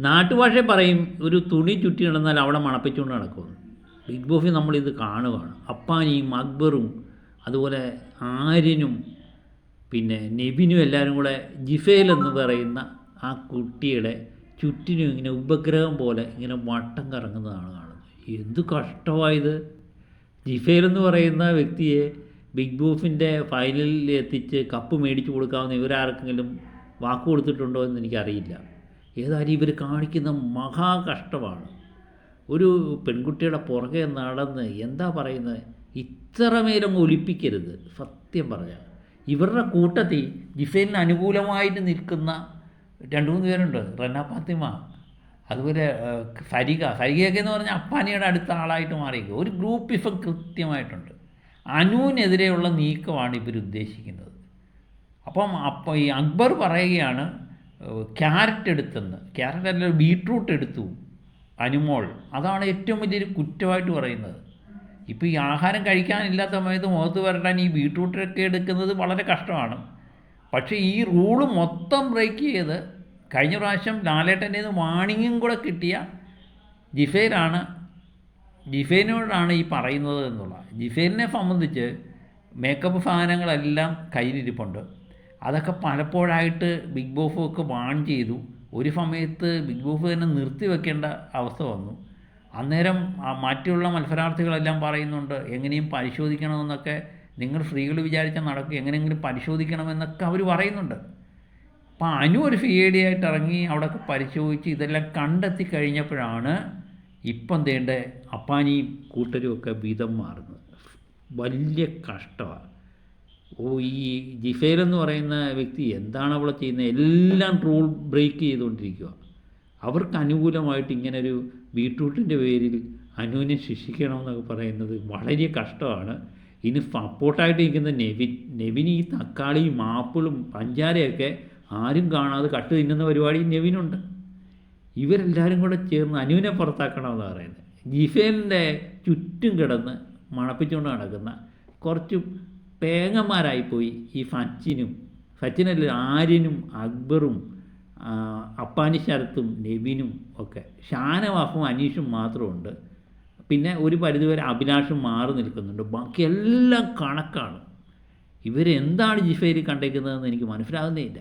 നാട്ടുഭാഷയിൽ പറയും ഒരു തുണി ചുറ്റി നടന്നാൽ അവിടെ മണപ്പിച്ചുകൊണ്ട് നടക്കുമെന്ന്. ബിഗ് ബോസിൽ നമ്മളിത് കാണുകയാണ്. അപ്പാനിയും അക്ബറും അതുപോലെ ആര്യനും പിന്നെ നെവിനും എല്ലാവരും കൂടെ ജിഫേൽ എന്ന് പറയുന്ന ആ കുട്ടിയുടെ ചുറ്റിനും ഇങ്ങനെ ഉപഗ്രഹം പോലെ ഇങ്ങനെ വട്ടം കറങ്ങുന്നതാണ് കാണുന്നത്. എന്ത് കഷ്ടമായത്! ജിഫേൽ എന്ന് പറയുന്ന വ്യക്തിയെ ബിഗ് ബോസിൻ്റെ ഫൈനലിൽ എത്തിച്ച് കപ്പ് മേടിച്ചു കൊടുക്കാമെന്ന് ഇവരാർക്കെങ്കിലും വാക്ക് കൊടുത്തിട്ടുണ്ടോ എന്ന് എനിക്കറിയില്ല. ഏതായാലും ഇവർ കാണിക്കുന്ന മഹാ കഷ്ടമാണ്. ഒരു പെൺകുട്ടിയുടെ പുറകെ നടന്ന് എന്താ പറയുന്നത്, ഇത്രമേലങ്ങ് ഒലിപ്പിക്കരുത്. സത്യം പറഞ്ഞാൽ ഇവരുടെ കൂട്ടത്തിൽ ജിഫേലിന് അനുകൂലമായിട്ട് നിൽക്കുന്ന 2-3 പേരുണ്ട്. റന ഫാത്തിമ, അതുപോലെ ഫരികയൊക്കെ എന്ന് പറഞ്ഞാൽ അപ്പാനിയുടെ അടുത്ത ആളായിട്ട് മാറിയിരിക്കുക. ഒരു ഗ്രൂപ്പ് ഇഫക്റ്റ് കൃത്യമായിട്ടുണ്ട്. അനുവിനെതിരെയുള്ള നീക്കമാണ് ഇവർ ഉദ്ദേശിക്കുന്നത്. അപ്പം ഈ അക്ബർ പറയുകയാണ് ക്യാരറ്റ് എടുത്തെന്ന്. ക്യാരറ്റ് അല്ല, ബീട്രൂട്ട് എടുത്തു അനുമോൾ. അതാണ് ഏറ്റവും വലിയൊരു കുറ്റമായിട്ട് പറയുന്നത്. ഇപ്പോൾ ഈ ആഹാരം കഴിക്കാനില്ലാത്ത സമയത്ത് മുഖത്ത് വരട്ടാൻ ഈ ബീട്രൂട്ടൊക്കെ എടുക്കുന്നത് വളരെ കഷ്ടമാണ്. പക്ഷേ ഈ റൂള് മൊത്തം ബ്രേക്ക് ചെയ്ത് കഴിഞ്ഞ പ്രാവശ്യം ലാലേട്ടൻ്റെ വാണിങ്ങും കൂടെ കിട്ടിയ ജിഫേനോടാണ് ഈ പറയുന്നത് എന്നുള്ള. ജിഫേലിനെ സംബന്ധിച്ച് മേക്കപ്പ് സാധനങ്ങളെല്ലാം കയ്യിലിരിപ്പുണ്ട്. അതൊക്കെ പലപ്പോഴായിട്ട് ബിഗ് ബോസൊക്കെ വാൺ ചെയ്തു. ഒരു സമയത്ത് ബിഗ് ബോസ് തന്നെ നിർത്തിവെക്കേണ്ട അവസ്ഥ വന്നു. അന്നേരം മറ്റുള്ള മത്സരാർത്ഥികളെല്ലാം പറയുന്നുണ്ട് എങ്ങനെയും പരിശോധിക്കണമെന്നൊക്കെ. നിങ്ങൾ സ്ത്രീകൾ വിചാരിച്ചാൽ നടക്കും, എങ്ങനെയെങ്കിലും പരിശോധിക്കണമെന്നൊക്കെ അവർ പറയുന്നുണ്ട്. അപ്പം അനു ഒരു CID ആയിട്ട് ഇറങ്ങി അവിടെയൊക്കെ പരിശോധിച്ച് ഇതെല്ലാം കണ്ടെത്തി കഴിഞ്ഞപ്പോഴാണ് ഇപ്പം തേണ്ട അപ്പാനിയും കൂട്ടരും ഒക്കെ വിധം മാറുന്നത്. വലിയ കഷ്ടമാണ്. ഈ ജിഫേൽ എന്ന് പറയുന്ന വ്യക്തി എന്താണ് അവളെ ചെയ്യുന്നത്? എല്ലാം റൂൾ ബ്രേക്ക് ചെയ്തുകൊണ്ടിരിക്കുക. അവർക്ക് അനുകൂലമായിട്ട് ഇങ്ങനൊരു ബീട്രൂട്ടിൻ്റെ പേരിൽ അനുവിനെ ശിക്ഷിക്കണമെന്നൊക്കെ പറയുന്നത് വളരെ കഷ്ടമാണ്. ഇനി സപ്പോർട്ടായിട്ട് നിൽക്കുന്ന നെവിൻ ഈ തക്കാളിയും ആപ്പിളും പഞ്ചാരയൊക്കെ ആരും കാണാതെ കട്ട് തിന്നുന്ന പരിപാടി നെവിനുണ്ട്. ഇവരെല്ലാവരും കൂടെ ചേർന്ന് അനുവിനെ പുറത്താക്കണമെന്ന് പറയുന്നത്. ജിഫേലിൻ്റെ ചുറ്റും കിടന്ന് മണപ്പിച്ചുകൊണ്ട് നടക്കുന്ന കുറച്ച് പേങ്ങന്മാരായിപ്പോയി ഈ സച്ചിനല്ല ആര്യനും അക്ബറും അപ്പാനി ശരത്തും നെവിനും ഒക്കെ. ഷാനവാസും അനീഷും മാത്രമുണ്ട്. പിന്നെ ഒരു പരിധിവരെ അഭിലാഷും മാറി നിൽക്കുന്നുണ്ട്. ബാക്കിയെല്ലാം കണക്കാണ്. ഇവരെന്താണ് ജിഫേൽ കണ്ടേക്കുന്നതെന്ന് എനിക്ക് മനസ്സിലാകുന്നേ ഇല്ല.